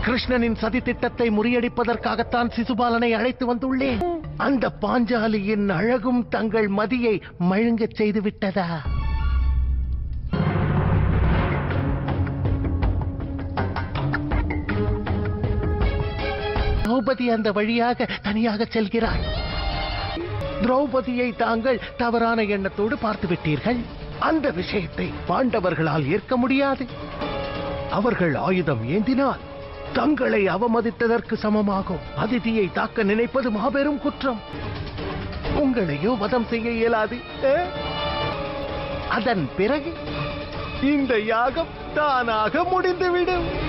கிருஷ்ணனின் சதி திட்டத்தை முறியடிப்பதற்காகத்தான் சிசுபாலனை அழைத்து வந்துள்ளேன். அந்த பாஞ்சாலியின் அழகும் தங்கள் மதியை மழுங்கச் செய்து விட்டதா? திரௌபதி அந்த வழியாக தனியாக செல்கிறாள். திரௌபதியை தாங்கள் தவறான எண்ணத்தோடு பார்த்து விட்டீர்கள். அந்த விஷயத்தை பாண்டவர்களால் ஏற்க முடியாது. அவர்கள் ஆயுதம் ஏந்தினால் தங்களை அவமதித்ததற்கு சமமாகும். அதிதியை தாக்க நினைப்பது மாபெரும் குற்றம். உங்களையோ வதம் செய்ய இயலாது. அதன் பிறகு இந்த யாகம் தானாக முடிந்துவிடும்.